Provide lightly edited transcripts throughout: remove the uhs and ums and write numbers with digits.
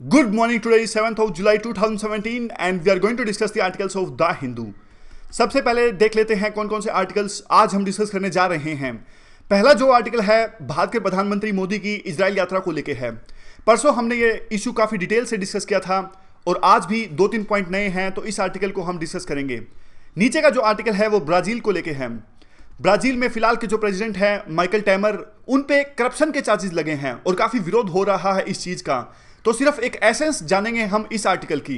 Good morning. Today is 7th of July 2017 and we are going to discuss the articles of The Hindu. सबसे पहले देख लेते हैं कौन कौन से आर्टिकल्स आज हम डिस्कस करने जा रहे हैं। पहला जो आर्टिकल है भारत के प्रधानमंत्री मोदी की इजराइल यात्रा को लेकर है। परसों हमने ये इशू काफ़ी डिटेल से डिस्कस किया था और आज भी 2-3 पॉइंट नए हैं, तो इस आर्टिकल को हम डिस्कस करेंगे। नीचे का जो आर्टिकल है वो ब्राज़ील को लेकर है। ब्राज़ील में फिलहाल के जो प्रेसिडेंट हैं माइकल टेमर, उन पे करप्शन के चार्जेस लगे हैं और काफ़ी विरोध हो रहा है इस चीज़ का। तो सिर्फ एक एसेंस जानेंगे हम इस आर्टिकल की।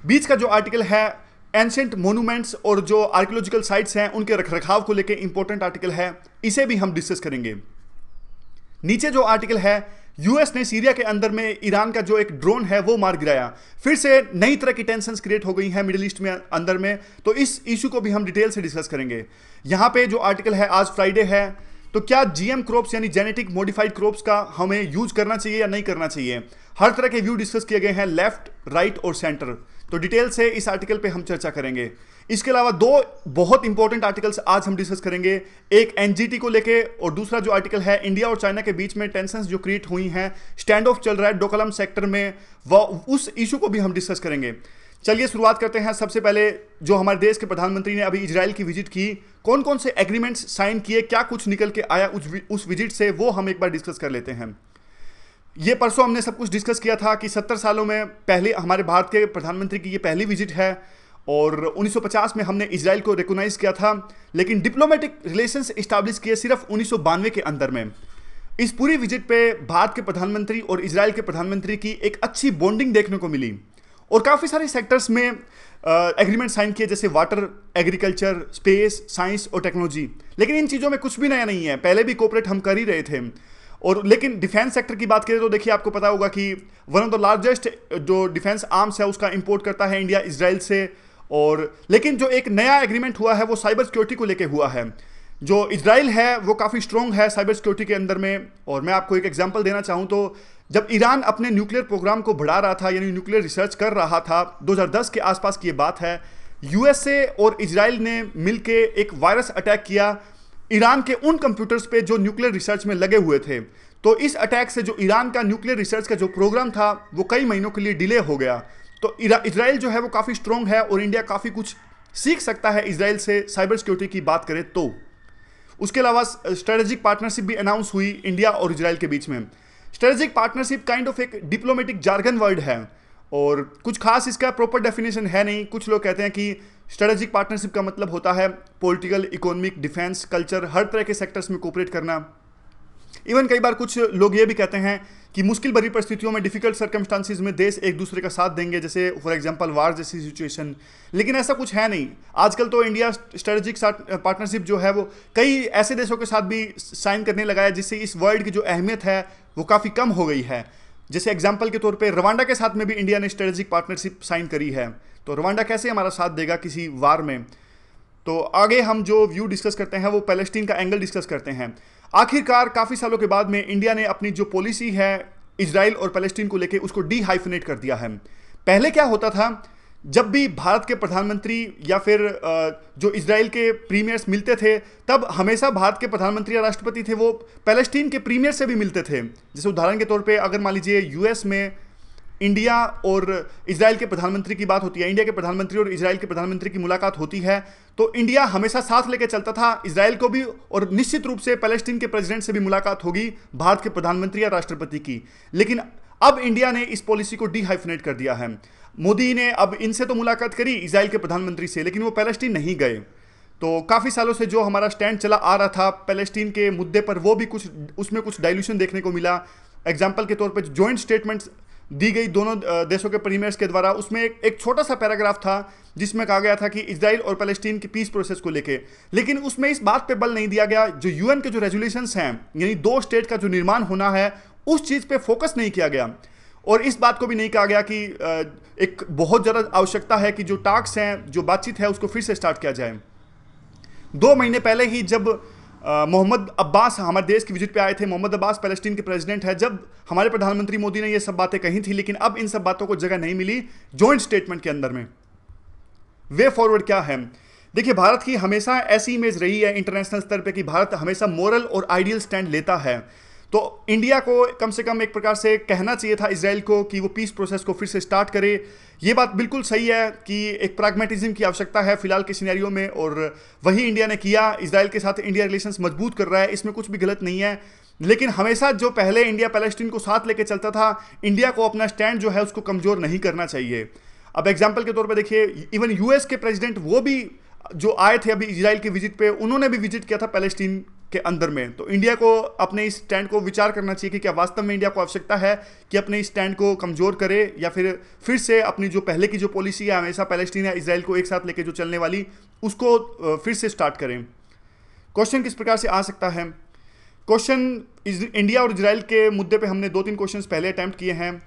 बीच का जो आर्टिकल है एंशिएंट मोन्यूमेंट्स और जो आर्कियोलॉजिकल साइट्स हैं उनके रखरखाव को लेकर इंपॉर्टेंट आर्टिकल है, इसे भी हम डिस्कस करेंगे। नीचे जो आर्टिकल है यूएस ने सीरिया के अंदर में ईरान का जो एक ड्रोन है वो मार गिराया। फिर से नई तरह की टेंशंस क्रिएट हो गई हैं मिडिल ईस्ट में अंदर में, तो इस इशू को भी हम डिटेल से डिस्कस करेंगे। यहां पे जो आर्टिकल है आज फ्राइडे है, तो क्या जीएम क्रॉप्स यानी जेनेटिक मॉडिफाइड क्रॉप्स का हमें यूज करना चाहिए या नहीं करना चाहिए, हर तरह के व्यू डिस्कस किए गए हैं, लेफ्ट, राइट और सेंटर। तो डिटेल से इस आर्टिकल पे हम चर्चा करेंगे। इसके अलावा दो बहुत इंपॉर्टेंट आर्टिकल्स आज हम डिस्कस करेंगे, एक एनजीटी को लेके और दूसरा जो आर्टिकल है इंडिया और चाइना के बीच में टेंशंस जो क्रिएट हुई हैं, स्टैंड ऑफ चल रहा है डोकलाम सेक्टर में, वह उस इशू को भी हम डिस्कस करेंगे। चलिए शुरुआत करते हैं। सबसे पहले जो हमारे देश के प्रधानमंत्री ने अभी इजराइल की विजिट की, कौन कौन से एग्रीमेंट्स साइन किए, क्या कुछ निकल के आया उस विजिट से, वो हम एक बार डिस्कस कर लेते हैं। ये परसों हमने सब कुछ डिस्कस किया था कि 70 सालों में पहले हमारे भारत के प्रधानमंत्री की ये पहली विजिट है और 1950 में हमने इजराइल को रिकॉग्नाइज किया था, लेकिन डिप्लोमेटिक रिलेशंस इस्टेब्लिश किए सिर्फ 1992 के अंदर में। इस पूरी विजिट पे भारत के प्रधानमंत्री और इजराइल के प्रधानमंत्री की एक अच्छी बॉन्डिंग देखने को मिली और काफ़ी सारे सेक्टर्स में एग्रीमेंट साइन किए, जैसे वाटर, एग्रीकल्चर, स्पेस, साइंस और टेक्नोलॉजी। लेकिन इन चीज़ों में कुछ भी नया नहीं है, पहले भी कोऑपरेट हम कर ही रहे थे। और लेकिन डिफेंस सेक्टर की बात करें तो देखिए आपको पता होगा कि वन ऑफ द लार्जेस्ट जो डिफेंस आर्म्स है उसका इंपोर्ट करता है इंडिया इजराइल से। और लेकिन जो एक नया एग्रीमेंट हुआ है वो साइबर सिक्योरिटी को लेके हुआ है। जो इजराइल है वो काफ़ी स्ट्रॉन्ग है साइबर सिक्योरिटी के अंदर में। और मैं आपको एक एग्जांपल देना चाहूँ तो जब ईरान अपने न्यूक्लियर प्रोग्राम को बढ़ा रहा था यानी न्यूक्लियर रिसर्च कर रहा था, 2010 के आसपास की ये बात है, यूएसए और इजराइल ने मिलके एक वायरस अटैक किया ईरान के उन कंप्यूटर्स पे जो न्यूक्लियर रिसर्च में लगे हुए थे। तो इस अटैक से जो ईरान का न्यूक्लियर रिसर्च का जो प्रोग्राम था वो कई महीनों के लिए डिले हो गया। तो इजराइल जो है वो काफ़ी स्ट्रॉन्ग है और इंडिया काफ़ी कुछ सीख सकता है इजराइल से साइबर सिक्योरिटी की बात करें तो। उसके अलावा स्ट्रेटेजिक पार्टनरशिप भी अनाउंस हुई इंडिया और इजराइल के बीच में। स्ट्रेटेजिक पार्टनरशिप काइंड ऑफ एक डिप्लोमेटिक जार्गन वर्ड है और कुछ खास इसका प्रॉपर डेफिनेशन है नहीं। कुछ लोग कहते हैं कि स्ट्रेटेजिक पार्टनरशिप का मतलब होता है पॉलिटिकल, इकोनॉमिक, डिफेंस, कल्चर, हर तरह के सेक्टर्स में कोऑपरेट करना। इवन कई बार कुछ लोग ये भी कहते हैं कि मुश्किल भरी परिस्थितियों में, डिफिकल्ट सर्कमस्टांसिस में देश एक दूसरे का साथ देंगे, जैसे फॉर एग्जांपल वार जैसी सिचुएशन। लेकिन ऐसा कुछ है नहीं। आजकल तो इंडिया स्ट्रेटेजिक पार्टनरशिप जो है वो कई ऐसे देशों के साथ भी साइन करने लगा है, जिससे इस वर्ड की जो अहमियत है वो काफ़ी कम हो गई है। जैसे एग्जाम्पल के तौर पर रवांडा के साथ में भी इंडिया ने स्ट्रेटेजिक पार्टनरशिप साइन करी है। तो रवांडा कैसे हमारा साथ देगा किसी वार में। तो आगे हम जो व्यू डिस्कस करते हैं वो पैलेस्टीन का एंगल डिस्कस करते हैं। आखिरकार काफ़ी सालों के बाद में इंडिया ने अपनी जो पॉलिसी है इजराइल और पैलेस्टीन को लेके उसको डीहाइफनेट कर दिया है। पहले क्या होता था, जब भी भारत के प्रधानमंत्री या फिर जो इजराइल के प्रीमियर्स मिलते थे, तब हमेशा भारत के प्रधानमंत्री या राष्ट्रपति थे वो पैलेस्टीन के प्रीमियर से भी मिलते थे। जैसे उदाहरण के तौर पे अगर मान लीजिए यूएस में इंडिया और इजराइल के प्रधानमंत्री की बात होती है, इंडिया के प्रधानमंत्री और इजराइल के प्रधानमंत्री की मुलाकात होती है, तो इंडिया हमेशा साथ लेके चलता था इजराइल को भी, और निश्चित रूप से पैलेस्टीन के प्रेसिडेंट से भी मुलाकात होगी भारत के प्रधानमंत्री या राष्ट्रपति की। लेकिन अब इंडिया ने इस पॉलिसी को डीहाइफनेट कर दिया है। मोदी ने अब इनसे तो मुलाकात करी इजराइल के प्रधानमंत्री से, लेकिन वो पैलेस्टीन नहीं गए। तो काफ़ी सालों से जो हमारा स्टैंड चला आ रहा था पैलेस्टीन के मुद्दे पर, वो भी कुछ उसमें कुछ डाइल्यूशन देखने को मिला। एग्जाम्पल के तौर पर जॉइंट स्टेटमेंट्स दी गई दोनों देशों के प्रीमियर्स के द्वारा, उसमें एक छोटा सा पैराग्राफ था जिसमें कहा गया था कि इजराइल और पैलेस्टीन की पीस प्रोसेस को लेके, लेकिन उसमें इस बात पे बल नहीं दिया गया, जो यूएन के जो रेजोल्यूशंस हैं यानी 2 स्टेट का जो निर्माण होना है उस चीज़ पे फोकस नहीं किया गया। और इस बात को भी नहीं कहा गया कि एक बहुत ज़्यादा आवश्यकता है कि जो टास्क हैं, जो बातचीत है, उसको फिर से स्टार्ट किया जाए। 2 महीने पहले ही जब मोहम्मद अब्बास हमारे देश की विजिट पे आए थे, मोहम्मद अब्बास पैलेस्टीन के प्रेसिडेंट है, जब हमारे प्रधानमंत्री मोदी ने ये सब बातें कही थी, लेकिन अब इन सब बातों को जगह नहीं मिली जॉइंट स्टेटमेंट के अंदर में। वे फॉरवर्ड क्या है, देखिए भारत की हमेशा ऐसी इमेज रही है इंटरनेशनल स्तर पे कि भारत हमेशा मोरल और आइडियल स्टैंड लेता है। तो इंडिया को कम से कम एक प्रकार से कहना चाहिए था इजराइल को कि वो पीस प्रोसेस को फिर से स्टार्ट करे। ये बात बिल्कुल सही है कि एक प्रैग्मेटिज्म की आवश्यकता है फिलहाल के सिनेरियो में, और वही इंडिया ने किया। इजराइल के साथ इंडिया रिलेशंस मजबूत कर रहा है, इसमें कुछ भी गलत नहीं है। लेकिन हमेशा जो पहले इंडिया पैलेस्टीन को साथ लेके चलता था, इंडिया को अपना स्टैंड जो है उसको कमजोर नहीं करना चाहिए। अब एग्जाम्पल के तौर पर देखिए, इवन यूएस के प्रेसिडेंट वो भी जो आए थे अभी इजराइल के विजिट पे, उन्होंने भी विजिट किया था पैलेस्टीन के अंदर में। तो इंडिया को अपने इस स्टैंड को विचार करना चाहिए कि क्या वास्तव में इंडिया को आवश्यकता है कि अपने इस स्टैंड को कमजोर करे, या फिर से अपनी जो पहले की जो पॉलिसी है हमेशा पैलेस्टीन या इजराइल को एक साथ लेके जो चलने वाली, उसको फिर से स्टार्ट करें। क्वेश्चन किस प्रकार से आ सकता है? क्वेश्चन इंडिया और इजराइल के मुद्दे पे हमने 2-3 क्वेश्चंस पहले अटैम्प्ट किए हैं,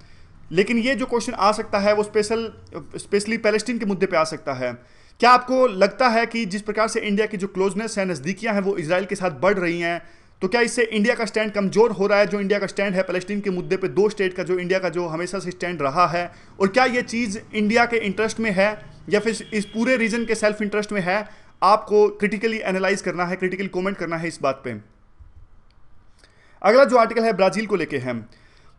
लेकिन ये जो क्वेश्चन आ सकता है वो स्पेशली पैलेस्टीन के मुद्दे पे आ सकता है। क्या आपको लगता है कि जिस प्रकार से इंडिया की जो क्लोजनेस है, नज़दीकियां हैं, वो इजराइल के साथ बढ़ रही हैं, तो क्या इससे इंडिया का स्टैंड कमजोर हो रहा है? जो इंडिया का स्टैंड है पैलेस्टीन के मुद्दे पे, 2 स्टेट का जो इंडिया का जो हमेशा से स्टैंड रहा है, और क्या ये चीज़ इंडिया के इंटरेस्ट में है या फिर इस पूरे रीजन के सेल्फ इंटरेस्ट में है? आपको क्रिटिकली एनालाइज करना है, क्रिटिकली कॉमेंट करना है इस बात पर। अगला जो आर्टिकल है ब्राज़ील को लेके है।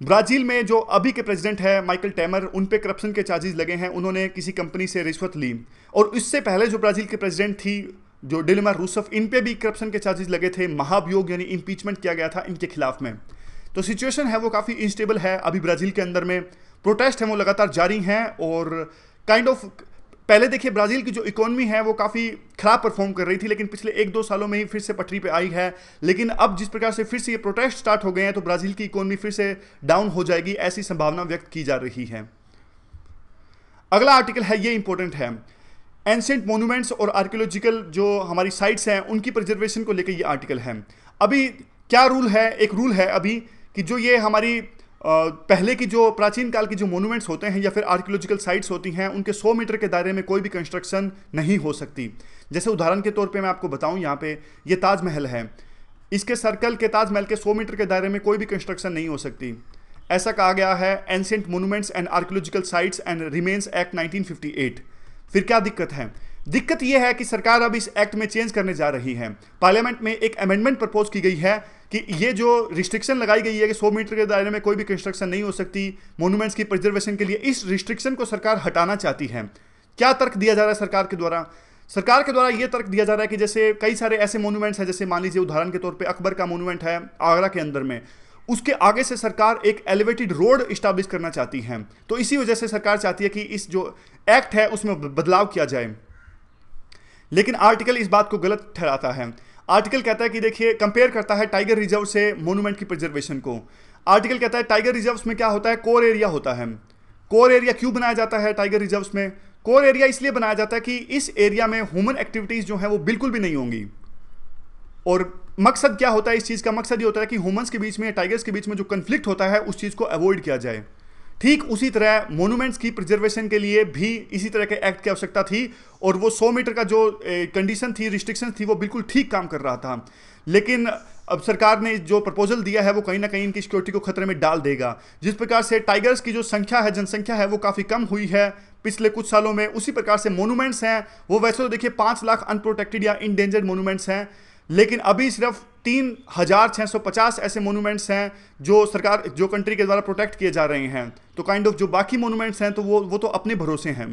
ब्राज़ील में जो अभी के प्रेसिडेंट है माइकल टेमर, उन पे करप्शन के चार्जेस लगे हैं। उन्होंने किसी कंपनी से रिश्वत ली, और इससे पहले जो ब्राज़ील के प्रेसिडेंट थी जो डिल्मा रूसेफ, इन पे भी करप्शन के चार्जेस लगे थे। महाभियोग यानी इम्पीचमेंट किया गया था इनके खिलाफ में। तो सिचुएशन है वो काफ़ी इनस्टेबल है अभी ब्राज़ील के अंदर में। प्रोटेस्ट हैं वो लगातार जारी हैं, और काइंड ऑफ पहले देखिए ब्राज़ील की जो इकोनॉमी है वो काफ़ी खराब परफॉर्म कर रही थी, लेकिन पिछले 1-2 सालों में ही फिर से पटरी पे आई है। लेकिन अब जिस प्रकार से फिर से ये प्रोटेस्ट स्टार्ट हो गए हैं, तो ब्राज़ील की इकोनॉमी फिर से डाउन हो जाएगी, ऐसी संभावना व्यक्त की जा रही है। अगला आर्टिकल है, ये इंपॉर्टेंट है। एंशिएंट मोन्यूमेंट्स और आर्कियोलॉजिकल जो हमारी साइट्स हैं उनकी प्रिजर्वेशन को लेकर ये आर्टिकल है। अभी क्या रूल है? एक रूल है अभी कि जो ये हमारी पहले की जो प्राचीन काल की जो मोन्यूमेंट्स होते हैं या फिर आर्कियोलॉजिकल साइट्स होती हैं, उनके 100 मीटर के दायरे में कोई भी कंस्ट्रक्शन नहीं हो सकती। जैसे उदाहरण के तौर पे मैं आपको बताऊं, यहाँ पे ये ताजमहल है, इसके सर्कल के ताजमहल के 100 मीटर के दायरे में कोई भी कंस्ट्रक्शन नहीं हो सकती। ऐसा कहा गया है ancient monuments and archaeological sites and remains act 1958। फिर क्या दिक्कत है? दिक्कत यह है कि सरकार अब इस एक्ट में चेंज करने जा रही है। पार्लियामेंट में एक अमेंडमेंट प्रपोज की गई है कि ये जो रिस्ट्रिक्शन लगाई गई है कि 100 मीटर के दायरे में कोई भी कंस्ट्रक्शन नहीं हो सकती मोन्यूमेंट्स की प्रिजर्वेशन के लिए, इस रिस्ट्रिक्शन को सरकार हटाना चाहती है। क्या तर्क दिया जा रहा है सरकार के द्वारा? सरकार के द्वारा यह तर्क दिया जा रहा है कि जैसे कई सारे ऐसे मोन्यूमेंट्स हैं, जैसे मान लीजिए उदाहरण के तौर पर अकबर का मोन्यूमेंट है आगरा के अंदर में, उसके आगे से सरकार एक एलिवेटेड रोड इस्टेब्लिश करना चाहती है। तो इसी वजह से सरकार चाहती है कि इस जो एक्ट है उसमें बदलाव किया जाए। लेकिन आर्टिकल इस बात को गलत ठहराता है। आर्टिकल कहता है कि देखिए, कंपेयर करता है टाइगर रिजर्व से मोन्यूमेंट की प्रिजर्वेशन को। आर्टिकल कहता है टाइगर रिजर्व्स में क्या होता है, कोर एरिया होता है। कोर एरिया क्यों बनाया जाता है टाइगर रिजर्व्स में? कोर एरिया इसलिए बनाया जाता है कि इस एरिया में ह्यूमन एक्टिविटीज जो है वो बिल्कुल भी नहीं होंगी। और मकसद क्या होता है इस चीज का? मकसद ये होता है कि ह्यूमंस के बीच में, टाइगर्स के बीच में जो कंफ्लिक्ट होता है उस चीज को अवॉइड किया जाए। ठीक उसी तरह मोन्यूमेंट्स की प्रिजर्वेशन के लिए भी इसी तरह के एक्ट की आवश्यकता थी, और वो 100 मीटर का जो कंडीशन थी, रिस्ट्रिक्शन थी, वो बिल्कुल ठीक काम कर रहा था। लेकिन अब सरकार ने जो प्रपोजल दिया है वो कहीं ना कहीं इनकी सिक्योरिटी को खतरे में डाल देगा। जिस प्रकार से टाइगर्स की जो संख्या है, जनसंख्या है, वो काफ़ी कम हुई है पिछले कुछ सालों में, उसी प्रकार से मोन्यूमेंट्स हैं वो वैसे तो देखिए 5 लाख अनप्रोटेक्टेड या इंडेंजर्ड मोन्यूमेंट्स हैं, लेकिन अभी सिर्फ 3650 ऐसे मोन्यूमेंट्स हैं जो सरकार, जो कंट्री के द्वारा प्रोटेक्ट किए जा रहे हैं। तो काइंड ऑफ जो बाकी मोन्यूमेंट्स हैं तो वो तो अपने भरोसे हैं।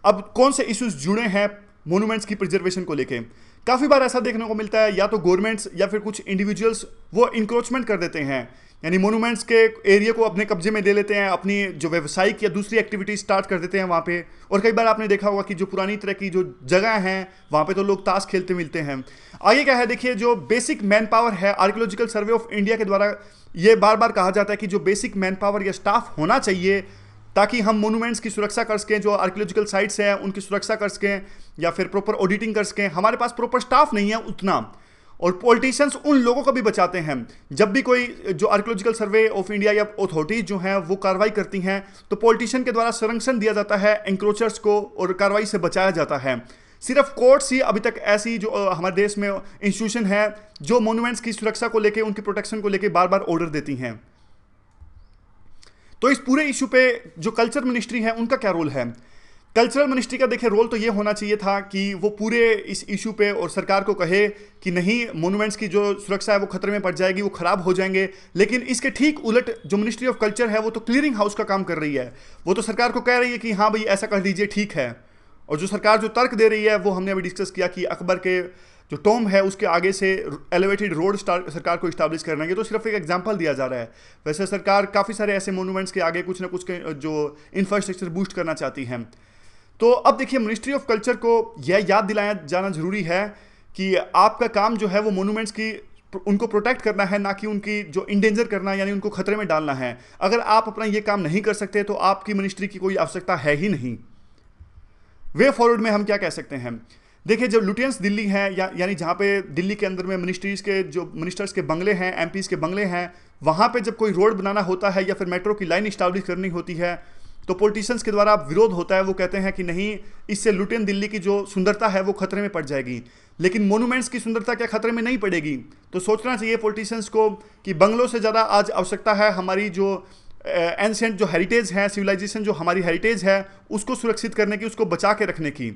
अब कौन से इश्यूज जुड़े हैं मोन्यूमेंट्स की प्रिजर्वेशन को लेके? काफ़ी बार ऐसा देखने को मिलता है, या तो गवर्नमेंट्स या फिर कुछ इंडिविजुअल्स वो इंक्रोचमेंट कर देते हैं, यानी मोन्यूमेंट्स के एरिया को अपने कब्जे में ले लेते हैं, अपनी जो व्यावसायिक या दूसरी एक्टिविटीज स्टार्ट कर देते हैं वहाँ पे। और कई बार आपने देखा होगा कि जो पुरानी तरह की जो जगह हैं वहाँ पे तो लोग ताश खेलते मिलते हैं। आगे क्या है देखिए, जो बेसिक मैन पावर है, आर्कियोलॉजिकल सर्वे ऑफ इंडिया के द्वारा ये बार बार कहा जाता है कि जो बेसिक मैन पावर या स्टाफ होना चाहिए ताकि हम मोन्यूमेंट्स की सुरक्षा कर सकें, जो आर्कियोलॉजिकल साइट्स हैं उनकी सुरक्षा कर सकें या फिर प्रॉपर ऑडिटिंग कर सकें। हमारे पास प्रॉपर स्टाफ नहीं है उतना, और पॉलिटिशियंस उन लोगों को भी बचाते हैं। जब भी कोई जो आर्कियोलॉजिकल सर्वे ऑफ इंडिया या अथॉरिटीज जो हैं वो कार्रवाई करती हैं तो पॉलिटिशियन के द्वारा संरक्षण दिया जाता है एंक्रोचर्स को और कार्रवाई से बचाया जाता है। सिर्फ कोर्ट्स ही अभी तक ऐसी जो हमारे देश में इंस्टीट्यूशन है जो मोन्यूमेंट्स की सुरक्षा को लेकर, उनकी प्रोटेक्शन को लेकर बार बार ऑर्डर देती हैं। तो इस पूरे इशू पे जो कल्चर मिनिस्ट्री है उनका क्या रोल है? कल्चरल मिनिस्ट्री का देखिए रोल तो ये होना चाहिए था कि वो पूरे इस इशू पे और सरकार को कहे कि नहीं, मोनूमेंट्स की जो सुरक्षा है वो खतरे में पड़ जाएगी, वो खराब हो जाएंगे। लेकिन इसके ठीक उलट जो मिनिस्ट्री ऑफ कल्चर है वो तो क्लियरिंग हाउस का काम कर रही है। वो तो सरकार को कह रही है कि हाँ भाई ऐसा कर दीजिए, ठीक है। और जो सरकार जो तर्क दे रही है वो हमने अभी डिस्कस किया कि अकबर के जो टॉम है उसके आगे से एलिवेटेड रोड सरकार को इस्टेब्लिश करना है। तो सिर्फ एक एग्जांपल दिया जा रहा है। वैसे सरकार काफ़ी सारे ऐसे मोनूमेंट्स के आगे कुछ ना कुछ के जो इंफ्रास्ट्रक्चर बूस्ट करना चाहती है। तो अब देखिए, मिनिस्ट्री ऑफ कल्चर को यह याद दिलाया जाना जरूरी है कि आपका काम जो है वो मोनूमेंट्स की उनको प्रोटेक्ट करना है, ना कि उनकी जो इंडेंजर करना, यानी उनको खतरे में डालना है। अगर आप अपना ये काम नहीं कर सकते तो आपकी मिनिस्ट्री की कोई आवश्यकता है ही नहीं। वे फॉरवर्ड में हम क्या कह सकते हैं, देखिए जब लुटियंस दिल्ली हैं यानी जहाँ पे दिल्ली के अंदर में मिनिस्ट्रीज के जो मिनिस्टर्स के बंगले हैं, एमपीज के बंगले हैं, वहाँ पे जब कोई रोड बनाना होता है या फिर मेट्रो की लाइन इस्टेब्लिश करनी होती है तो पॉलिटिशियंस के द्वारा विरोध होता है। वो कहते हैं कि नहीं, इससे लुटियन दिल्ली की जो सुंदरता है वो खतरे में पड़ जाएगी। लेकिन मोनूमेंट्स की सुंदरता क्या खतरे में नहीं पड़ेगी? तो सोचना चाहिए पॉलिटिशियंस को कि बंगलों से ज़्यादा आज आवश्यकता है हमारी जो एंशिएंट जो हेरिटेज है, सिविलाइजेशन जो हमारी हेरिटेज है, उसको सुरक्षित करने की, उसको बचा के रखने की।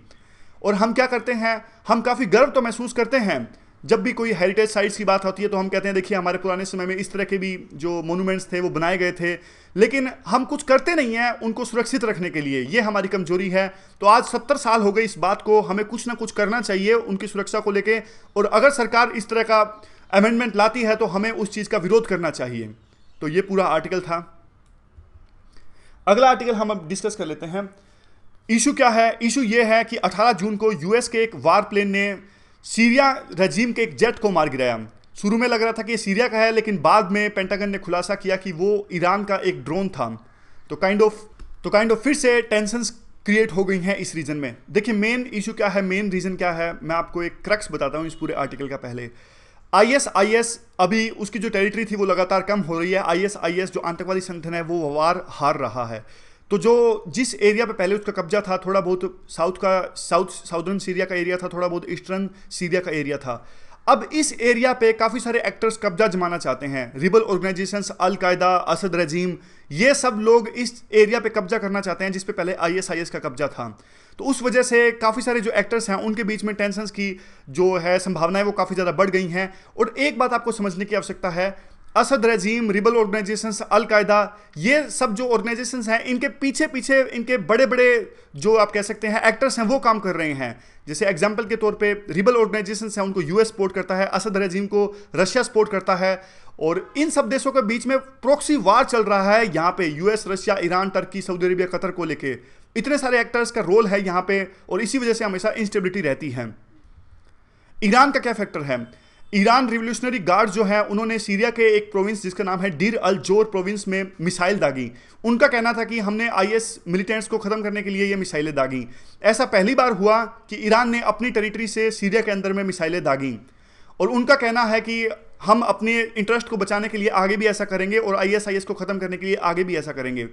और हम क्या करते हैं, हम काफ़ी गर्व तो महसूस करते हैं जब भी कोई हेरिटेज साइट्स की बात होती है। तो हम कहते हैं देखिए हमारे पुराने समय में इस तरह के भी जो मोनूमेंट्स थे वो बनाए गए थे, लेकिन हम कुछ करते नहीं हैं उनको सुरक्षित रखने के लिए। ये हमारी कमजोरी है। तो आज 70 साल हो गए इस बात को, हमें कुछ ना कुछ करना चाहिए उनकी सुरक्षा को लेके। और अगर सरकार इस तरह का अमेंडमेंट लाती है तो हमें उस चीज़ का विरोध करना चाहिए। तो ये पूरा आर्टिकल था। अगला आर्टिकल हम अब डिस्कस कर लेते हैं। इशू क्या है? इशू ये है कि 18 जून को यूएस के एक वार प्लेन ने सीरिया रजीम के एक जेट को मार गिराया। शुरू में लग रहा था कि ये सीरिया का है, लेकिन बाद में पेंटागन ने खुलासा किया कि वो ईरान का एक ड्रोन था। तो काइंड ऑफ फिर से टेंशंस क्रिएट हो गई हैं इस रीजन में। देखिए मेन इशू क्या है, मेन रीजन क्या है, मैं आपको एक क्रक्स बताता हूँ इस पूरे आर्टिकल का। पहले आईएस अभी उसकी जो टेरिटरी थी वो लगातार कम हो रही है। आईएस जो आतंकवादी संगठन है वो वार हार रहा है। तो जो जिस एरिया पे पहले उसका कब्जा था, थोड़ा बहुत साउदर्न सीरिया का एरिया था, थोड़ा बहुत ईस्टर्न सीरिया का एरिया था। अब इस एरिया पे काफ़ी सारे एक्टर्स कब्जा जमाना चाहते हैं। रिबल ऑर्गेनाइजेशंस, अल कायदा, असद रजीम, ये सब लोग इस एरिया पे कब्जा करना चाहते हैं जिस पे पहले आईएस का कब्जा था। तो उस वजह से काफ़ी सारे जो एक्टर्स हैं उनके बीच में टेंशंस की जो है संभावनाएं वो काफ़ी ज़्यादा बढ़ गई हैं। और एक बात आपको समझने की आवश्यकता है, असद रजीम, रिबल ऑर्गेनाइजेशंस, अल कायदा, ये सब जो ऑर्गेनाइजेशंस हैं इनके पीछे पीछे इनके बड़े बड़े जो आप कह सकते हैं एक्टर्स हैं वो काम कर रहे हैं। जैसे एग्जांपल के तौर पे रिबल ऑर्गेनाइजेशंस हैं उनको यूएस सपोर्ट करता है, असद रजीम को रशिया सपोर्ट करता है। और इन सब देशों के बीच में प्रॉक्सी वार चल रहा है यहाँ पे, US, Russia, Iran, Turkey, Saudi Arabia, Qatar को लेके। इतने सारे एक्टर्स का रोल है यहाँ पे और इसी वजह से हमेशा इंस्टेबिलिटी रहती है। ईरान का क्या फैक्टर है? ईरान रिवोल्यूशनरी गार्ड जो है उन्होंने सीरिया के एक प्रोविंस जिसका नाम है डीर अल जोर प्रोविंस में मिसाइल दागी। उनका कहना था कि हमने आईएस मिलिटेंट्स को खत्म करने के लिए ये मिसाइलें दागी। ऐसा पहली बार हुआ कि ईरान ने अपनी टेरिटरी से सीरिया के अंदर में मिसाइलें दागी। और उनका कहना है कि हम अपने इंटरेस्ट को बचाने के लिए आगे भी ऐसा करेंगे और आईएस को खत्म करने के लिए आगे भी ऐसा करेंगे।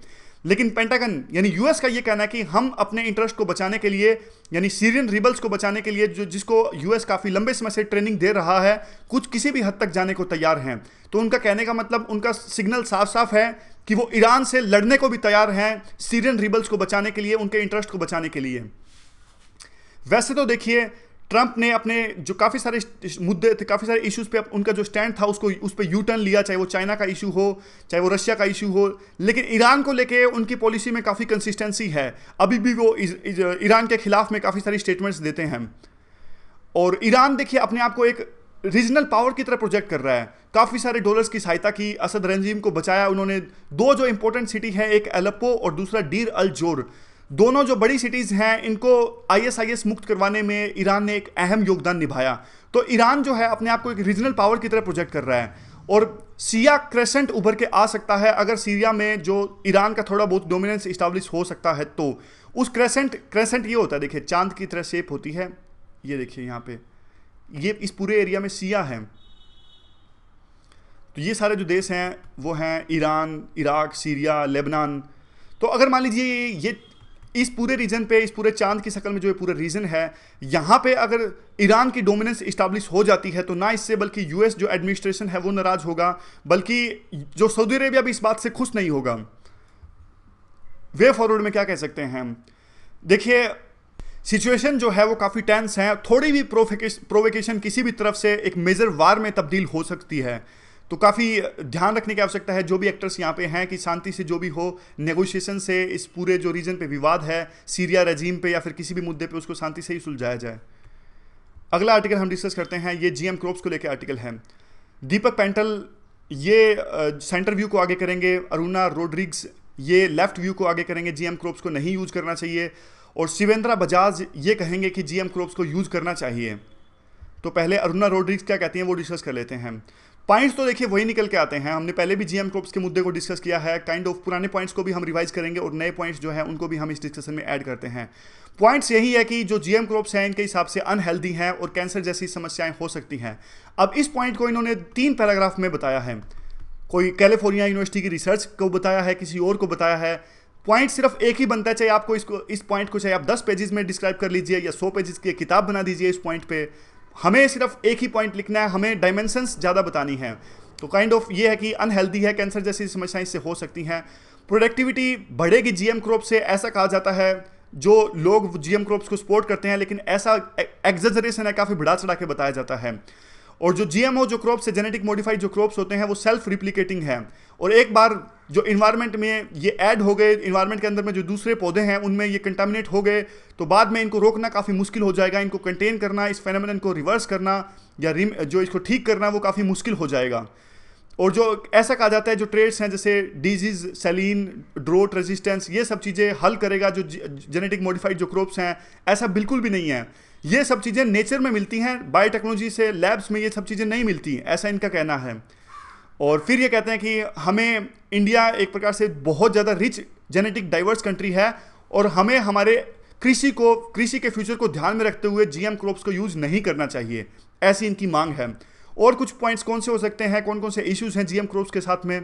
लेकिन पेंटागन यानी यूएस का ये कहना है कि हम अपने इंटरेस्ट को बचाने के लिए, यानी सीरियन रिबल्स को बचाने के लिए, जो जिसको यूएस काफ़ी लंबे समय से ट्रेनिंग दे रहा है, कुछ किसी भी हद तक जाने को तैयार हैं। तो उनका कहने का मतलब, उनका सिग्नल साफ साफ है कि वो ईरान से लड़ने को भी तैयार हैं सीरियन रिबल्स को बचाने के लिए, उनके इंटरेस्ट को बचाने के लिए। वैसे तो देखिए ट्रंप ने अपने जो काफ़ी सारे मुद्दे थे, काफ़ी सारे इश्यूज पे उनका जो स्टैंड था उसको उस पर यू टर्न लिया, चाहे वो चाइना का इशू हो, चाहे वो रशिया का इशू हो। लेकिन ईरान को लेके उनकी पॉलिसी में काफ़ी कंसिस्टेंसी है। अभी भी वो ईरान के खिलाफ में काफ़ी सारी स्टेटमेंट्स देते हैं। और ईरान देखिए अपने आप को एक रीजनल पावर की तरह प्रोजेक्ट कर रहा है। काफ़ी सारे डॉलर्स की सहायता की, असद रजीम को बचाया उन्होंने। दो जो इंपॉर्टेंट सिटी है, एक एलेप्पो और दूसरा डीर अल जोर, दोनों जो बड़ी सिटीज़ हैं इनको आईएस मुक्त करवाने में ईरान ने एक अहम योगदान निभाया। तो ईरान जो है अपने आप को एक रीजनल पावर की तरह प्रोजेक्ट कर रहा है। और सिया क्रेसेंट उभर के आ सकता है अगर सीरिया में जो ईरान का थोड़ा बहुत डोमिनेंस इस्टेब्लिश हो सकता है। तो उस क्रेसेंट ये होता है, देखिए चांद की तरह शेप होती है, ये देखिए यहाँ पे, ये इस पूरे एरिया में सिया है। तो ये सारे जो देश हैं वो हैं ईरान, इराक, सीरिया, लेबनान। तो अगर मान लीजिए ये इस पूरे रीजन पे, इस पूरे चांद की शक्ल में जो ये पूरा रीजन है, यहाँ पे अगर ईरान की डोमिनेंस इस्टेब्लिश हो जाती है तो ना इससे बल्कि यूएस जो एडमिनिस्ट्रेशन है वो नाराज होगा, बल्कि जो सऊदी अरेबिया भी इस बात से खुश नहीं होगा। वे फॉरवर्ड में क्या कह सकते हैं हम? देखिए सिचुएशन जो है वो काफ़ी टेंस है, थोड़ी भी प्रोवोकेशन किसी भी तरफ से एक मेजर वार में तब्दील हो सकती है। तो काफ़ी ध्यान रखने की आवश्यकता है जो भी एक्टर्स यहाँ पे हैं कि शांति से जो भी हो, नेगोशिएशन से इस पूरे जो रीजन पे विवाद है सीरिया रेजीम पे या फिर किसी भी मुद्दे पे उसको शांति से ही सुलझाया जाए। अगला आर्टिकल हम डिस्कस करते हैं, ये जीएम क्रॉप्स को लेकर आर्टिकल है। दीपक पेंटल ये सेंटर व्यू को आगे करेंगे, अरुणा रोड्रिग्स ये लेफ्ट व्यू को आगे करेंगे, जीएम क्रॉप्स को नहीं यूज करना चाहिए, और शिवेंद्रा बजाज ये कहेंगे कि जीएम क्रॉप्स को यूज करना चाहिए। तो पहले अरुणा रोड्रिग्स क्या कहती हैं वो डिस्कस कर लेते हैं। पॉइंट्स तो देखिए वही निकल के आते हैं, हमने पहले भी जीएम क्रॉप्स के मुद्दे को डिस्कस किया है, काइंड ऑफ पुराने पॉइंट्स को भी हम रिवाइज करेंगे और नए पॉइंट्स जो है उनको भी हम इस डिस्कशन में ऐड करते हैं। पॉइंट्स यही है कि जो जीएम क्रॉप्स हैं इनके हिसाब से अनहेल्दी हैं और कैंसर जैसी समस्याएं हो सकती हैं। अब इस पॉइंट को इन्होंने 3 पैराग्राफ में बताया है, कोई कैलिफोर्निया यूनिवर्सिटी की रिसर्च को बताया है, किसी और को बताया है। पॉइंट सिर्फ एक ही बनता है, चाहे आपको इस पॉइंट को चाहे आप 10 पेजेस में डिस्क्राइब कर लीजिए या 100 पेजेस की किताब बना दीजिए, इस पॉइंट पे हमें सिर्फ एक ही पॉइंट लिखना है, हमें डायमेंशंस ज़्यादा बतानी है। तो काइंड ऑफ ये है कि अनहेल्दी है, कैंसर जैसी समस्याएं इससे हो सकती हैं। प्रोडक्टिविटी बढ़ेगी जीएम क्रॉप से, ऐसा कहा जाता है। जो लोग जीएम क्रॉप्स को सपोर्ट करते हैं, लेकिन ऐसा एग्जेजरेशन है, काफ़ी बढ़ा चढ़ा के बताया जाता है। और जो जीएमओ जो क्रॉप्स से जेनेटिक मॉडिफाइड जो क्रॉप्स होते हैं वो सेल्फ रिप्लिकेटिंग है, और एक बार जो इन्वायरमेंट में ये ऐड हो गए, इन्वायरमेंट के अंदर में जो दूसरे पौधे हैं उनमें ये कंटामिनेट हो गए, तो बाद में इनको रोकना काफ़ी मुश्किल हो जाएगा, इनको कंटेन करना, इस फेनोमेनन को रिवर्स करना या जो इसको ठीक करना वो काफ़ी मुश्किल हो जाएगा। और जो ऐसा कहा जाता है जो ट्रेड्स हैं जैसे डिजीज, सेलिन, ड्रोट रेजिस्टेंस, ये सब चीज़ें हल करेगा जो जेनेटिक मॉडिफाइड जो क्रॉप्स हैं, ऐसा बिल्कुल भी नहीं है। ये सब चीज़ें नेचर में मिलती हैं, बायोटेक्नोलॉजी से लैब्स में ये सब चीज़ें नहीं मिलती, ऐसा इनका कहना है। और फिर ये कहते हैं कि हमें इंडिया एक प्रकार से बहुत ज़्यादा रिच जेनेटिक डाइवर्स कंट्री है और हमें हमारे कृषि के फ्यूचर को ध्यान में रखते हुए जीएम क्रॉप्स को यूज़ नहीं करना चाहिए, ऐसी इनकी मांग है। और कुछ पॉइंट्स कौन से हो सकते हैं, कौन कौन से इश्यूज हैं जीएम क्रॉप्स के साथ में।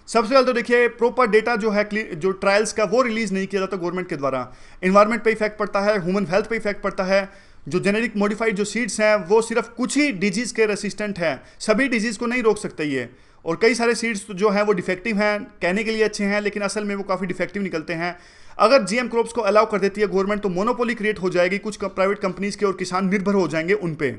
सबसे पहले तो देखिए प्रॉपर डेटा जो है जो ट्रायल्स का वो रिलीज नहीं किया जाता गवर्नमेंट के द्वारा। इन्वायरमेंट पे इफेक्ट पड़ता है, ह्यूमन हेल्थ पे इफेक्ट पड़ता है। जो जेनेटिक मॉडिफाइड जो सीड्स हैं वो सिर्फ कुछ ही डिजीज के रेसिस्टेंट हैं, सभी डिजीज को नहीं रोक सकते ये। और कई सारे सीड्स जो हैं वो डिफेक्टिव हैं, कहने के लिए अच्छे हैं लेकिन असल में वो काफ़ी डिफेक्टिव निकलते हैं। अगर जीएम क्रॉप्स को अलाउ कर देती है गवर्नमेंट तो मोनोपोली क्रिएट हो जाएगी कुछ प्राइवेट कंपनीज के और किसान निर्भर हो जाएंगे उन पे।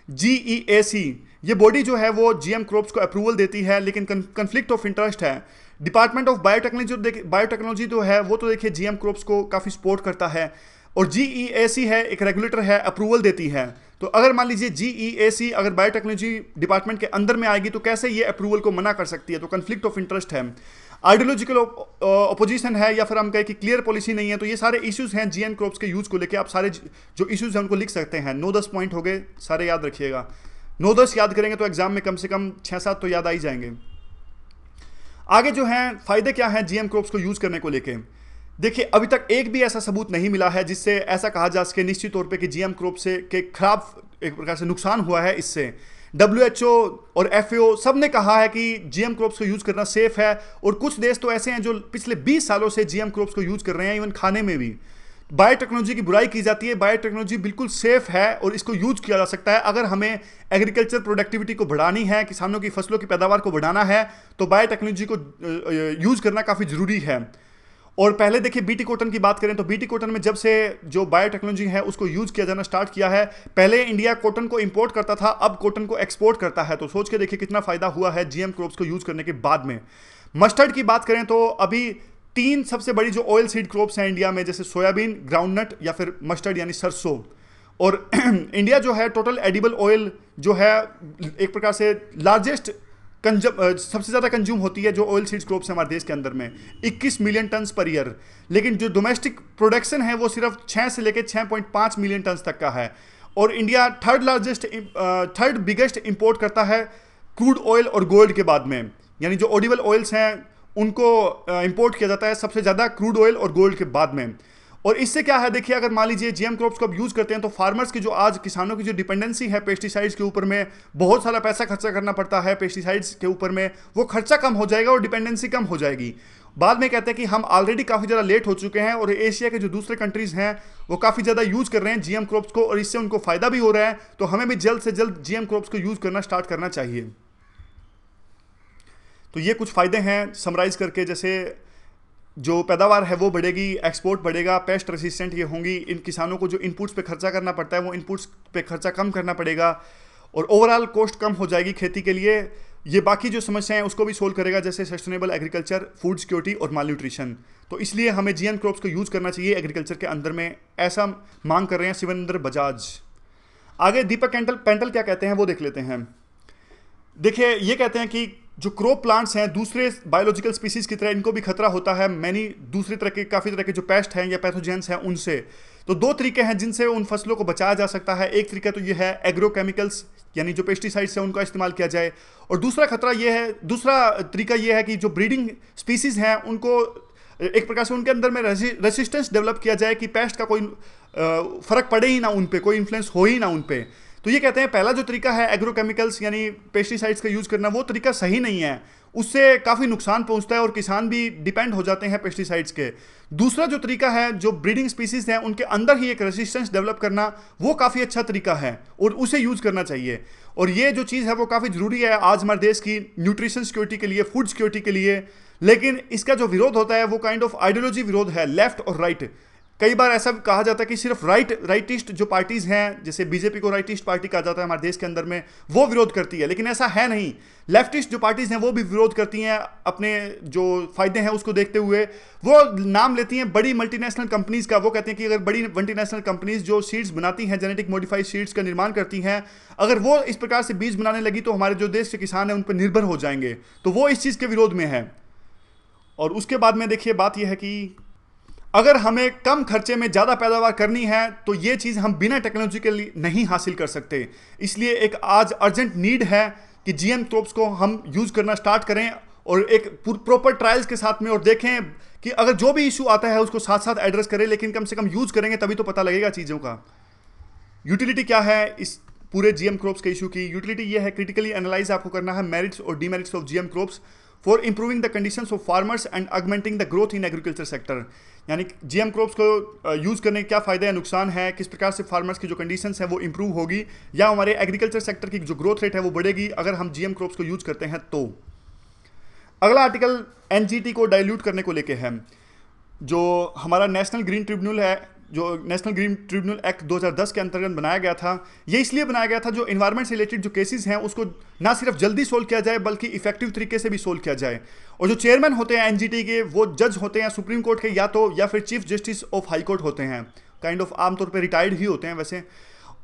GEAC ये बॉडी जो है वो जीएम क्रॉप्स को अप्रूवल देती है, लेकिन कन्फ्लिक्ट ऑफ इंटरेस्ट है। डिपार्टमेंट ऑफ बायोटेक्नोलॉजी जो है वो तो देखिए जीएम क्रॉप्स को काफ़ी सपोर्ट करता है, और GEAC है एक रेगुलेटर है, अप्रूवल देती है। तो अगर मान लीजिए GEAC अगर बायोटेक्नोलॉजी डिपार्टमेंट के अंदर में आएगी तो कैसे ये अप्रूवल को मना कर सकती है, तो कन्फ्लिक्ट ऑफ इंटरेस्ट है, आइडियोलॉजिकल ओपोजिशन है, या फिर हम कहें कि क्लियर पॉलिसी नहीं है। तो ये सारे इश्यूज हैं जीएम क्रॉप्स के यूज को लेकर। आप सारे जो इश्यूज हैं उनको लिख सकते हैं। 9-10 पॉइंट हो गए, सारे याद रखिएगा। 9-10 याद करेंगे तो एग्जाम में कम से कम 6-7 तो याद आ ही जाएंगे। आगे जो हैं फायदे क्या हैं जीएम क्रॉप्स को यूज करने को लेके। देखिए अभी तक एक भी ऐसा सबूत नहीं मिला है जिससे ऐसा कहा जा सके निश्चित तौर पे कि जीएम क्रॉप से के खराब एक प्रकार से नुकसान हुआ है इससे। WHO और FAO सब ने कहा है कि जीएम क्रॉप्स को यूज करना सेफ है, और कुछ देश तो ऐसे हैं जो पिछले 20 सालों से जीएम क्रॉप्स को यूज कर रहे हैं, इवन खाने में भी। बायोटेक्नोलॉजी की बुराई की जाती है, बायोटेक्नोलॉजी बिल्कुल सेफ है और इसको यूज किया जा सकता है। अगर हमें एग्रीकल्चर प्रोडक्टिविटी को बढ़ानी है, किसानों की फसलों की पैदावार को बढ़ाना है, तो बायोटेक्नोलॉजी को यूज करना काफ़ी ज़रूरी है। और पहले देखिए बीटी कॉटन की बात करें तो बीटी कॉटन में जब से जो बायोटेक्नोलॉजी है उसको यूज किया जाना स्टार्ट किया है। पहले इंडिया कॉटन को इंपोर्ट करता था, अब कॉटन को एक्सपोर्ट करता है। तो सोच के देखिए कितना फायदा हुआ है जीएम क्रॉप्स को यूज करने के बाद में। मस्टर्ड की बात करें तो अभी 3 सबसे बड़ी जो ऑयल सीड क्रॉप्स हैं इंडिया में, जैसे सोयाबीन, ग्राउंडनट या फिर मस्टर्ड यानी सरसों। और इंडिया जो है टोटल एडिबल ऑयल जो है एक प्रकार से लार्जेस्ट सबसे ज़्यादा कंज्यूम होती है जो ऑयल सीड्स क्रॉप्स है हमारे देश के अंदर में 21 मिलियन टन्स पर ईयर। लेकिन जो डोमेस्टिक प्रोडक्शन है वो सिर्फ 6 से लेकर 6.5 मिलियन टन्स तक का है। और इंडिया थर्ड बिगेस्ट इंपोर्ट करता है क्रूड ऑयल और गोल्ड के बाद में, यानी जो ऑडिबल ऑयल्स हैं उनको इंपोर्ट किया जाता है सबसे ज़्यादा क्रूड ऑयल और गोल्ड के बाद में। और इससे क्या है देखिए, अगर मान लीजिए जीएम क्रॉप्स को अब यूज़ करते हैं तो फार्मर्स की जो आज किसानों की जो डिपेंडेंसी है पेस्टिसाइड्स के ऊपर में, बहुत सारा पैसा खर्चा करना पड़ता है पेस्टिसाइड्स के ऊपर में, वो खर्चा कम हो जाएगा और डिपेंडेंसी कम हो जाएगी। बाद में कहते हैं कि हम ऑलरेडी काफ़ी ज़्यादा लेट हो चुके हैं और एशिया के जो दूसरे कंट्रीज़ हैं वो काफ़ी ज़्यादा यूज़ कर रहे हैं जीएम क्रॉप्स को और इससे उनको फ़ायदा भी हो रहा है। तो हमें भी जल्द से जल्द जीएम क्रॉप्स को यूज़ करना स्टार्ट करना चाहिए। तो ये कुछ फ़ायदे हैं समराइज़ करके, जैसे जो पैदावार है वो बढ़ेगी, एक्सपोर्ट बढ़ेगा, पेस्ट रेसिस्टेंट ये होंगी, इन किसानों को जो इनपुट्स पे खर्चा करना पड़ता है वो इनपुट्स पे खर्चा कम करना पड़ेगा और ओवरऑल कॉस्ट कम हो जाएगी खेती के लिए। ये बाकी जो समस्याएं हैं उसको भी सोल्व करेगा, जैसे सस्टेनेबल एग्रीकल्चर, फूड सिक्योरिटी और माल न्यूट्रिशन। तो इसलिए हमें जीएम क्रॉप्स को यूज़ करना चाहिए एग्रीकल्चर के अंदर में, ऐसा मांग कर रहे हैं शिवेंद्र बजाज। आगे दीपक पेंटल क्या कहते हैं वो देख लेते हैं। देखिए ये कहते हैं कि जो क्रॉप प्लांट्स हैं दूसरे बायोलॉजिकल स्पीसीज की तरह इनको भी खतरा होता है मैनी दूसरी तरह के काफ़ी तरह के जो पेस्ट हैं या पैथोजेंस हैं उनसे। तो दो तरीके हैं जिनसे उन फसलों को बचाया जा सकता है। एक तरीका तो ये है एग्रोकेमिकल्स यानी जो पेस्टिसाइड्स हैं उनका इस्तेमाल किया जाए, और दूसरा तरीका ये है कि जो ब्रीडिंग स्पीसीज हैं उनको एक प्रकार से उनके अंदर में रेसिस्टेंस डेवलप किया जाए कि पेस्ट का कोई फर्क पड़े ही ना उन पे, कोई इन्फ्लुएंस हो ही ना उन पे। तो ये कहते हैं पहला जो तरीका है एग्रोकेमिकल्स यानी पेस्टिसाइड्स का यूज़ करना, वो तरीका सही नहीं है, उससे काफ़ी नुकसान पहुंचता है और किसान भी डिपेंड हो जाते हैं पेस्टिसाइड्स के। दूसरा जो तरीका है जो ब्रीडिंग स्पीसीज हैं उनके अंदर ही एक रेसिस्टेंस डेवलप करना, वो काफ़ी अच्छा तरीका है और उसे यूज़ करना चाहिए। और ये जो चीज़ है वो काफ़ी ज़रूरी है आज हमारे देश की न्यूट्रिशन सिक्योरिटी के लिए, फूड सिक्योरिटी के लिए। लेकिन इसका जो विरोध होता है वो काइंड ऑफ आइडियोलॉजी विरोध है, लेफ्ट और राइट। कई बार ऐसा कहा जाता है कि सिर्फ राइटिस्ट जो पार्टीज हैं, जैसे बीजेपी को राइटिस्ट पार्टी कहा जाता है हमारे देश के अंदर में, वो विरोध करती है, लेकिन ऐसा है नहीं। लेफ्टिस्ट जो पार्टीज हैं वो भी विरोध करती हैं, अपने जो फायदे हैं उसको देखते हुए वो नाम लेती हैं बड़ी मल्टीनेशनल कंपनीज का। वो कहते हैं कि अगर बड़ी मल्टीनेशनल कंपनीज जो सीड्स बनाती हैं, जेनेटिक मॉडिफाइड सीड्स का निर्माण करती हैं, अगर वो इस प्रकार से बीज बनाने लगी तो हमारे जो देश के किसान हैं उन पर निर्भर हो जाएंगे। तो वो इस चीज़ के विरोध में है। और उसके बाद में देखिए बात यह है कि अगर हमें कम खर्चे में ज़्यादा पैदावार करनी है तो ये चीज़ हम बिना टेक्नोलॉजी के लिए नहीं हासिल कर सकते। इसलिए एक आज अर्जेंट नीड है कि जीएम क्रॉप्स को हम यूज़ करना स्टार्ट करें और एक प्रॉपर ट्रायल्स के साथ में, और देखें कि अगर जो भी इशू आता है उसको साथ साथ एड्रेस करें, लेकिन कम से कम यूज़ करेंगे तभी तो पता लगेगा चीज़ों का। यूटिलिटी क्या है इस पूरे जीएम क्रॉप्स के इशू की? यूटिलिटी ये है क्रिटिकली एनालाइज आपको करना है मेरिट्स और demerits of GM crops for improving the conditions of farmers and augmenting the growth in agriculture sector. यानी जीएम क्रॉप्स को यूज़ करने के क्या फ़ायदे हैं, नुकसान है, किस प्रकार से फार्मर्स की जो कंडीशंस हैं वो इंप्रूव होगी या हमारे एग्रीकल्चर सेक्टर की जो ग्रोथ रेट है वो बढ़ेगी अगर हम जीएम क्रॉप्स को यूज़ करते हैं तो। अगला आर्टिकल एनजीटी को डाइल्यूट करने को लेके है। जो हमारा नेशनल ग्रीन ट्रिब्यूनल है, जो नेशनल ग्रीन ट्रिब्यूनल एक्ट 2010 के अंतर्गत बनाया गया था, ये इसलिए बनाया गया था जो इन्वायरमेंट से रिलेटेड जो केसेस हैं उसको ना सिर्फ जल्दी सोल्व किया जाए बल्कि इफेक्टिव तरीके से भी सोल्व किया जाए। और जो चेयरमैन होते हैं एनजीटी के वो जज होते हैं सुप्रीम कोर्ट के या फिर chief justice of high court होते हैं, काइंड ऑफ आमतौर पर रिटायर्ड ही होते हैं वैसे।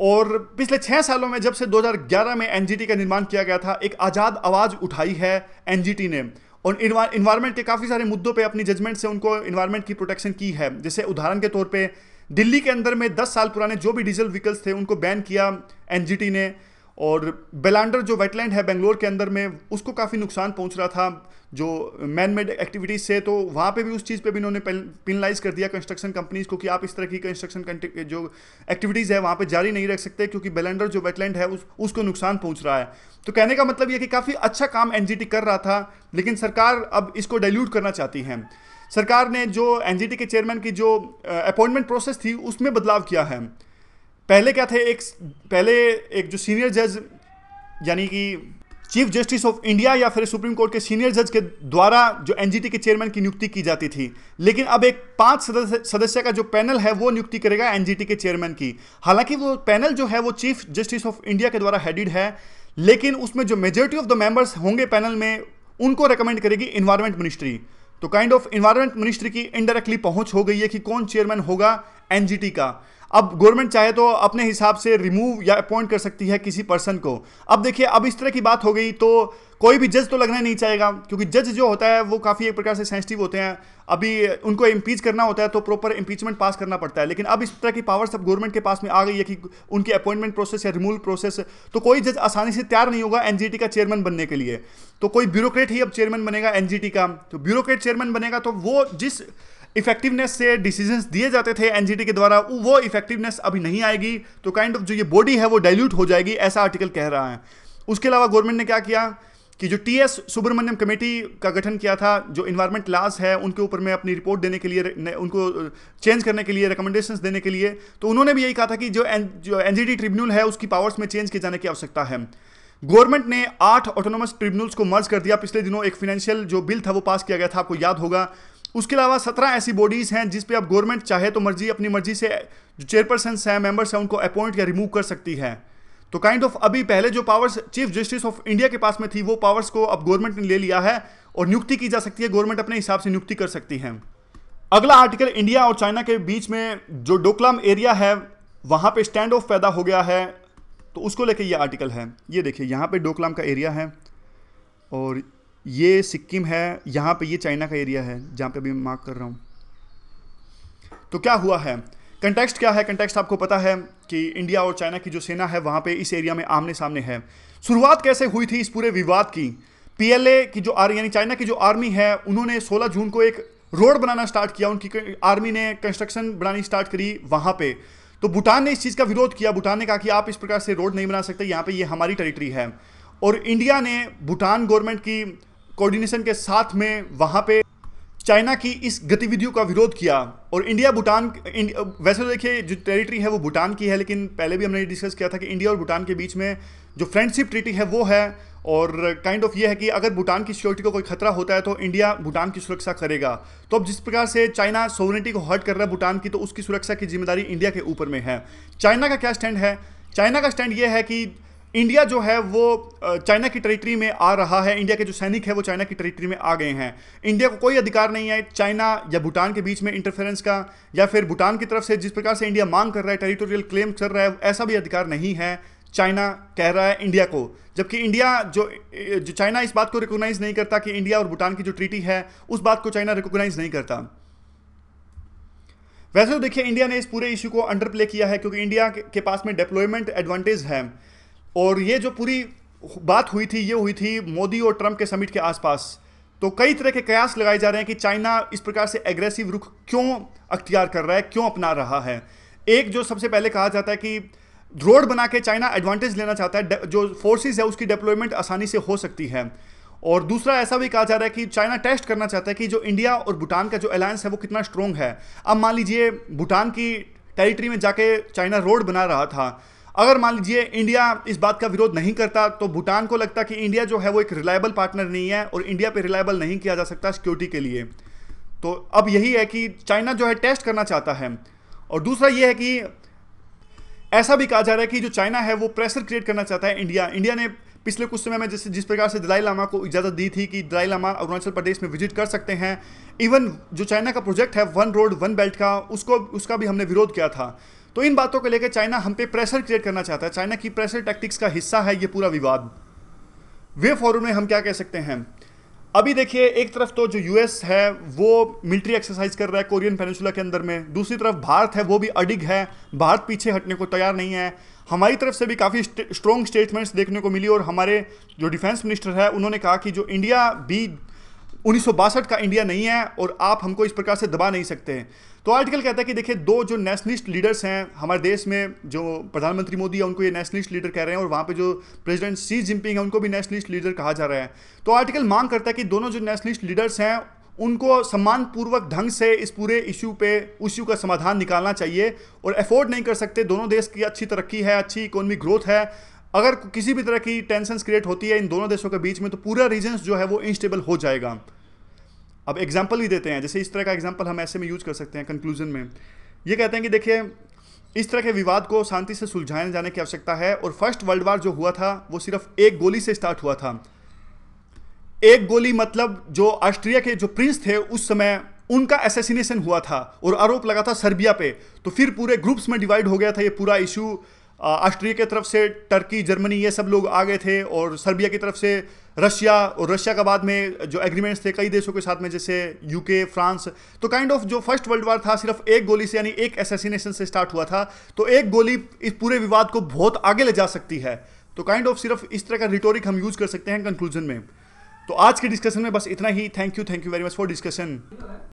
और पिछले 6 सालों में जब से 2011 में एनजीटी का निर्माण किया गया था, एक आज़ाद आवाज़ उठाई है एनजीटी ने और इन्वायरमेंट के काफ़ी सारे मुद्दों पे अपनी जजमेंट से उनको इन्वायरमेंट की प्रोटेक्शन की है। जैसे उदाहरण के तौर पे दिल्ली के अंदर में 10 साल पुराने जो भी डीजल व्हीकल्स थे उनको बैन किया एनजीटी ने, और बेलांडर जो वेटलैंड है बेंगलोर के अंदर में उसको काफ़ी नुकसान पहुंच रहा था जो मैन मेड एक्टिविटीज़ से, तो वहाँ पे भी उस चीज़ पे भी इन्होंने पेनलाइज कर दिया कंस्ट्रक्शन कंपनीज को कि आप इस तरह की कंस्ट्रक्शन जो एक्टिविटीज़ है वहाँ पे जारी नहीं रख सकते क्योंकि बेलांडर जो वेटलैंड है उसको नुकसान पहुँच रहा है। तो कहने का मतलब ये कि काफ़ी अच्छा काम एनजीटी कर रहा था, लेकिन सरकार अब इसको डाइल्यूट करना चाहती है। सरकार ने जो एनजीटी के चेयरमैन की जो अपॉइंटमेंट प्रोसेस थी उसमें बदलाव किया है। पहले क्या थे, पहले एक जो सीनियर जज यानी कि चीफ जस्टिस ऑफ इंडिया या फिर सुप्रीम कोर्ट के सीनियर जज के द्वारा जो एनजीटी के चेयरमैन की नियुक्ति की जाती थी, लेकिन अब एक 5 सदस्य का जो पैनल है वो नियुक्ति करेगा एनजीटी के चेयरमैन की। हालांकि वो पैनल जो है वो चीफ जस्टिस ऑफ इंडिया के द्वारा हेडेड है, लेकिन उसमें जो मेजॉरिटी ऑफ द मेंबर्स होंगे पैनल में उनको रेकमेंड करेगी इन्वायरमेंट मिनिस्ट्री। तो काइंड ऑफ इन्वायरमेंट मिनिस्ट्री की इनडायरेक्टली पहुंच हो गई है कि कौन चेयरमैन होगा एनजीटी का। अब गवर्नमेंट चाहे तो अपने हिसाब से रिमूव या अपॉइंट कर सकती है किसी पर्सन को। अब देखिए अब इस तरह की बात हो गई तो कोई भी जज तो लगना नहीं चाहेगा, क्योंकि जज जो होता है वो काफ़ी एक प्रकार से सेंसिटिव होते हैं। अभी उनको इम्पीच करना होता है तो प्रॉपर इम्पीचमेंट पास करना पड़ता है, लेकिन अब इस तरह की पावर्स अब गवर्नमेंट के पास में आ गई है कि उनकी अपॉइंटमेंट प्रोसेस या रिमूवल प्रोसेस, तो कोई जज आसानी से तैयार नहीं होगा एनजीटी का चेयरमैन बनने के लिए। तो कोई ब्यूरोक्रेट ही अब चेयरमैन बनेगा एनजीटी का। तो ब्यूरोक्रेट चेयरमैन बनेगा तो वो जिस इफेक्टिवनेस से डिसीजंस दिए जाते थे एनजीटी के द्वारा वो इफेक्टिवनेस अभी नहीं आएगी, तो काइंड ऑफ जो ये बॉडी है वो डाइल्यूट हो जाएगी, ऐसा आर्टिकल कह रहा है। उसके अलावा गवर्नमेंट ने क्या किया कि जो टीएस सुब्रमण्यम कमेटी का गठन किया था, जो इन्वायरमेंट लॉज है उनके ऊपर में अपनी रिपोर्ट देने के लिए, उनको चेंज करने के लिए, रिकमेंडेशंस देने के लिए, तो उन्होंने भी यही कहा था कि जो एनजीटी ट्रिब्यूनल है उसकी पावर्स में चेंज किए जाने की आवश्यकता है। गवर्नमेंट ने 8 ऑटोनोमस ट्रिब्यूनल्स को मर्ज कर दिया। पिछले दिनों एक फाइनेंशियल जो बिल था वो पास किया गया था, आपको याद होगा, उसके अलावा 17 ऐसी बॉडीज हैं जिस पे अब गवर्नमेंट चाहे तो अपनी मर्जी से जो चेयरपर्सन हैं, मेंबर्स हैं, उनको अपॉइंट या रिमूव कर सकती है। तो काइंड ऑफ अभी पहले जो powers chief justice of India के पास में थी, वो पावर्स को अब गवर्नमेंट ने ले लिया है और नियुक्ति की जा सकती है। गवर्नमेंट अपने हिसाब से नियुक्ति कर सकती है। अगला आर्टिकल, इंडिया और चाइना के बीच में जो डोकलाम एरिया है वहां पे स्टैंड ऑफ पैदा हो गया है, तो उसको लेके ये आर्टिकल है। ये देखिए यहाँ पे डोकलाम का एरिया है और ये सिक्किम है, यहाँ पे ये चाइना का एरिया है जहाँ पे अभी मैं मार्क कर रहा हूँ। तो क्या हुआ है, कंटेक्स्ट क्या है? कंटेक्स्ट आपको पता है कि इंडिया और चाइना की जो सेना है वहाँ पे इस एरिया में आमने सामने है। शुरुआत कैसे हुई थी इस पूरे विवाद की? पीएलए की जो यानी चाइना की जो आर्मी है, उन्होंने 16 जून को एक रोड बनाना स्टार्ट किया। उनकी आर्मी ने कंस्ट्रक्शन बनानी स्टार्ट करी वहाँ पे। तो भूटान ने इस चीज़ का विरोध किया। भूटान ने कहा कि आप इस प्रकार से रोड नहीं बना सकते, यहाँ पे ये हमारी टेरिटरी है। और इंडिया ने भूटान गवर्नमेंट की कोऑर्डिनेशन के साथ में वहाँ पे चाइना की इस गतिविधियों का विरोध किया। और इंडिया भूटान वैसे तो देखिए जो टेरिटरी है वो भूटान की है, लेकिन पहले भी हमने डिस्कस किया था कि इंडिया और भूटान के बीच में जो फ्रेंडशिप ट्रीटी है वो है। और काइंड ऑफ ये है कि अगर भूटान की सिक्योरिटी को कोई खतरा होता है तो इंडिया भूटान की सुरक्षा करेगा। तो अब जिस प्रकार से चाइना सोवरेनिटी को हर्ट कर रहा है भूटान की, तो उसकी सुरक्षा की जिम्मेदारी इंडिया के ऊपर में है। चाइना का क्या स्टैंड है? चाइना का स्टैंड ये है कि इंडिया जो है वो चाइना की टेरिटरी में आ रहा है। इंडिया के जो सैनिक है वो चाइना की टेरिटरी में आ गए हैं। इंडिया को कोई अधिकार नहीं है चाइना या भूटान के बीच में इंटरफेरेंस का, या फिर भूटान की तरफ से जिस प्रकार से इंडिया मांग कर रहा है, टेरिटोरियल क्लेम कर रहा है, ऐसा भी अधिकार नहीं है। चाइना कह रहा है इंडिया को, जबकि इंडिया जो चाइना इस बात को रिकॉग्नाइज नहीं करता कि इंडिया और भूटान की जो ट्रीटी है उस बात को चाइना रिकॉग्नाइज नहीं करता। वैसे तो देखिए इंडिया ने इस पूरे इश्यू को अंडर प्ले किया है, क्योंकि इंडिया के पास में डिप्लॉयमेंट एडवांटेज है। और ये जो पूरी बात हुई थी, ये हुई थी मोदी और ट्रंप के समिट के आसपास। तो कई तरह के कयास लगाए जा रहे हैं कि चाइना इस प्रकार से एग्रेसिव रुख क्यों अख्तियार कर रहा है, क्यों अपना रहा है। एक जो सबसे पहले कहा जाता है कि रोड बना के चाइना एडवांटेज लेना चाहता है, जो फोर्सेस है उसकी डिप्लॉयमेंट आसानी से हो सकती है। और दूसरा ऐसा भी कहा जा रहा है कि चाइना टेस्ट करना चाहता है कि जो इंडिया और भूटान का जो अलायंस है वो कितना स्ट्रोंग है। अब मान लीजिए भूटान की टेरिटरी में जाके चाइना रोड बना रहा था, अगर मान लीजिए इंडिया इस बात का विरोध नहीं करता तो भूटान को लगता कि इंडिया जो है वो एक रिलायबल पार्टनर नहीं है और इंडिया पे रिलायबल नहीं किया जा सकता सिक्योरिटी के लिए। तो अब यही है कि चाइना जो है टेस्ट करना चाहता है। और दूसरा ये है कि ऐसा भी कहा जा रहा है कि जो चाइना है वो प्रेशर क्रिएट करना चाहता है इंडिया ने पिछले कुछ समय में जिस प्रकार से दलाई लामा को इजाज़त दी थी कि दलाई लामा अरुणाचल प्रदेश में विजिट कर सकते हैं। इवन जो चाइना का प्रोजेक्ट है वन रोड वन बेल्ट का, उसका भी हमने विरोध किया था। तो इन बातों को लेकर चाइना हम पे प्रेशर क्रिएट करना चाहता है। चाइना की प्रेशर टैक्टिक्स का हिस्सा है ये पूरा विवाद। वे फॉरवर्ड में हम क्या कह सकते हैं? अभी देखिए एक तरफ तो जो यूएस है वो मिलिट्री एक्सरसाइज कर रहा है कोरियन पेनिनसुला के अंदर में, दूसरी तरफ भारत है वो भी अडिग है, भारत पीछे हटने को तैयार नहीं है। हमारी तरफ से भी काफ़ी स्ट्रॉन्ग स्टेटमेंट्स देखने को मिली और हमारे जो डिफेंस मिनिस्टर है उन्होंने कहा कि जो इंडिया भी 1962 का इंडिया नहीं है और आप हमको इस प्रकार से दबा नहीं सकते। तो आर्टिकल कहता है कि देखिए दो जो नेशनलिस्ट लीडर्स हैं हमारे देश में, जो प्रधानमंत्री मोदी है उनको ये नेशनलिस्ट लीडर कह रहे हैं और वहाँ पे जो प्रेसिडेंट शी जिनपिंग है उनको भी नेशनलिस्ट लीडर कहा जा रहा है। तो आर्टिकल मांग करता है कि दोनों जो नेशनलिस्ट लीडर्स हैं उनको सम्मानपूर्वक ढंग से इस पूरे इश्यू का समाधान निकालना चाहिए और अफोर्ड नहीं कर सकते। दोनों देश की अच्छी तरक्की है, अच्छी इकोनॉमिक ग्रोथ है, अगर किसी भी तरह की टेंशन्स क्रिएट होती है इन दोनों देशों के बीच में तो पूरा रीजन्स जो है वो इनस्टेबल हो जाएगा। अब एग्जाम्पल भी देते हैं, जैसे इस तरह का एग्जाम्पल हम ऐसे में यूज कर सकते हैं। कंक्लूजन में ये कहते हैं कि देखिए इस तरह के विवाद को शांति से सुलझाए जाने की आवश्यकता है। और फर्स्ट वर्ल्ड वार जो हुआ था वो सिर्फ एक गोली से स्टार्ट हुआ था। एक गोली मतलब जो ऑस्ट्रिया के जो प्रिंस थे उस समय उनका असैसिनेशन हुआ था और आरोप लगा था सर्बिया पे। तो फिर पूरे ग्रुप्स में डिवाइड हो गया था ये पूरा इशू। ऑस्ट्रिया की तरफ से टर्की, जर्मनी ये सब लोग आ गए थे और सर्बिया की तरफ से रशिया, और रशिया का बाद में जो एग्रीमेंट्स थे कई देशों के साथ में जैसे यूके, फ्रांस। तो काइंड ऑफ जो फर्स्ट वर्ल्ड वार था सिर्फ एक गोली से यानी एक असैसिनेशन से स्टार्ट हुआ था। तो एक गोली इस पूरे विवाद को बहुत आगे ले जा सकती है। तो काइंड ऑफ सिर्फ इस तरह का रिटोरिक हम यूज कर सकते हैं कंक्लूजन में। तो आज के डिस्कशन में बस इतना ही। Thank you very much for discussion.